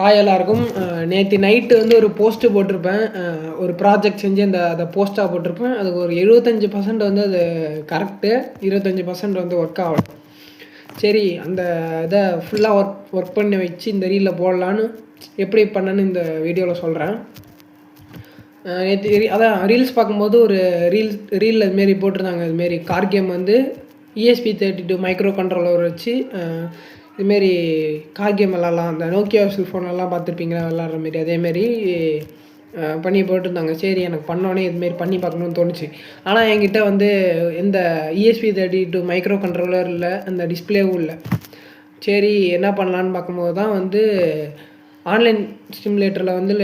Hi எல்லாருக்கும். நேற்று night வந்து ஒரு போஸ்ட்டு போட்டிருப்பேன். ஒரு ப்ராஜெக்ட் செஞ்சு அதை போஸ்ட்டாக போட்டிருப்பேன். அதுக்கு ஒரு 75% வந்து அது கரெக்டு, 25% வந்து ஒர்க் ஆகலை. சரி, அந்த இதை ஃபுல்லாக ஒர்க் பண்ணி வச்சு இந்த ரீலில் போடலான்னு எப்படி பண்ணேன்னு இந்த வீடியோவில் சொல்கிறேன். நேற்று அதான் ரீல்ஸ் பார்க்கும்போது ஒரு ரீலில் இதுமாரி போட்டிருந்தாங்க. இதுமாரி கார் கேம் வந்து ESP32 மைக்ரோ கண்ட்ரோலர் வச்சு இதுமாரி கார் கேம் விளாட்லாம். அந்த நோக்கியா செல்ஃபோனெல்லாம் பார்த்துருப்பீங்களா விளாட்ற மாரி, அதேமாரி பண்ணி போட்டிருந்தாங்க. சரி, எனக்கு பண்ணோன்னே இதுமாரி பண்ணி பார்க்கணுன்னு தோணுச்சு. ஆனால் என்கிட்ட வந்து எந்த ESP32 மைக்ரோ கண்ட்ரோலர் இல்லை, அந்த டிஸ்பிளேவும் இல்லை. சரி, என்ன பண்ணலான்னு பார்க்கும்போது தான் வந்து ஆன்லைன் ஸ்டிமுலேட்டரில் வந்து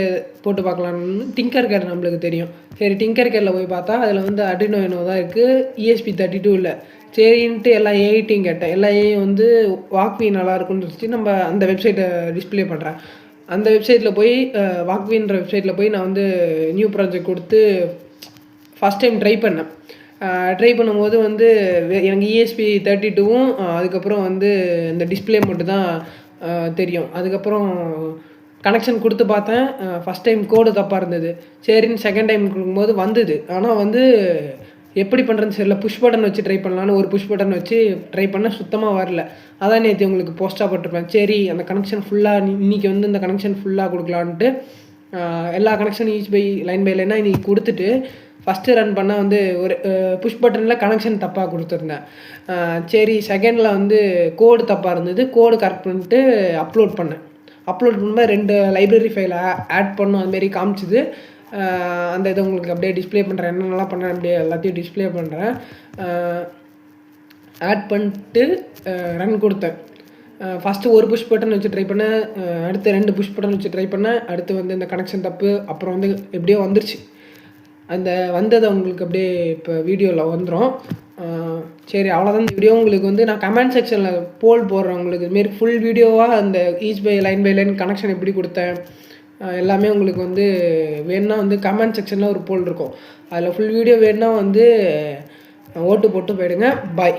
போட்டு பார்க்கலான்னு டிங்கர்கேட் நம்மளுக்கு தெரியும். சரி, டிங்கர்கேடில் போய் பார்த்தா அதில் வந்து Arduino Uno தான் இருக்குது, ESP32 இல்லை. சரின்ட்டு எல்லா ஏஐட்டையும் கேட்டேன். எல்லா ஏஐயும் வந்து வாக்வி நல்லாயிருக்குன்னு இருந்துச்சு. நம்ம அந்த வெப்சைட்டை டிஸ்பிளே பண்ணுறேன். அந்த வெப்சைட்டில் போய் வாக்வின்ற வெப்சைட்டில் போய் நான் வந்து நியூ ப்ராஜெக்ட் கொடுத்து ஃபஸ்ட் டைம் ட்ரை பண்ணேன். ட்ரை பண்ணும்போது வந்து எனக்கு ESP32வும் அதுக்கப்புறம் வந்து இந்த டிஸ்பிளே மட்டும் தான் தெரியும். அதுக்கப்புறம் கனெக்ஷன் கொடுத்து பார்த்தேன். ஃபஸ்ட் டைம் கோடு தப்பாக இருந்தது. சரின்னு செகண்ட் டைம் கொடுக்கும்போது வந்தது. ஆனால் வந்து எப்படி பண்ணுறதுன்னு தெரியல. புஷ் பட்டன் வச்சு ட்ரை பண்ணலான்னு ஒரு புஷ் பட்டன் வச்சு ட்ரை பண்ணால் சுத்தமாக வரல. அதான் நேற்று உங்களுக்கு போஸ்ட்டாக போட்டிருப்பேன். சரி, அந்த கனெக்ஷன் ஃபுல்லாக இன்றைக்கி வந்து இந்த கனெக்ஷன் ஃபுல்லாக கொடுக்கலான்ட்டு எல்லா கனெக்ஷனும் ஈச் பை லைன் பை லைனாக இன்றைக்கி கொடுத்துட்டு ஃபஸ்ட்டு ரன் பண்ணால் வந்து ஒரு புஷ் பட்டனில் கனெக்ஷன் தப்பாக கொடுத்துருந்தேன். சரி, செகண்டில் வந்து கோடு தப்பாக இருந்தது. கோடு கரெக்ட் பண்ணிட்டு அப்லோட் பண்ணேன். அப்லோட் பண்ணும்போது 2 லைப்ரரி ஃபைலை ஆட் பண்ணும் அதுமாரி காமிச்சிது. அந்த இதை உங்களுக்கு அப்படியே டிஸ்பிளே பண்ணுறேன். என்னென்னலாம் பண்ணுறேன் அப்படியே எல்லாத்தையும் டிஸ்பிளே பண்ணுறேன். ஆட் பண்ணிட்டு ரன் கொடுத்தேன். ஃபஸ்ட்டு ஒரு புஷ் பட்டன் வச்சு ட்ரை பண்ணேன். அடுத்து 2 புஷ் பட்டன் வச்சு ட்ரை பண்ணேன். அடுத்து வந்து இந்த கனெக்ஷன் தப்பு. அப்புறம் வந்து எப்படியோ வந்துருச்சு. அந்த வந்ததை உங்களுக்கு அப்படியே இப்போ வீடியோவில் வந்துடும். சரி, அவ்வளோதான் இந்த வீடியோ. உங்களுக்கு வந்து நான் கமெண்ட் செக்ஷனில் போல் போடுறேன். உங்களுக்கு இதுமாரி ஃபுல் வீடியோவாக அந்த ஈச் பை லைன் கனெக்ஷன் எப்படி கொடுத்தேன் எல்லாமே உங்களுக்கு வந்து வேணுன்னா வந்து கமெண்ட் செக்ஷனில் ஒரு போல் இருக்கும். அதில் ஃபுல் வீடியோ வேணுன்னா வந்து ஓட்டு போட்டு போயிடுங்க. பாய்.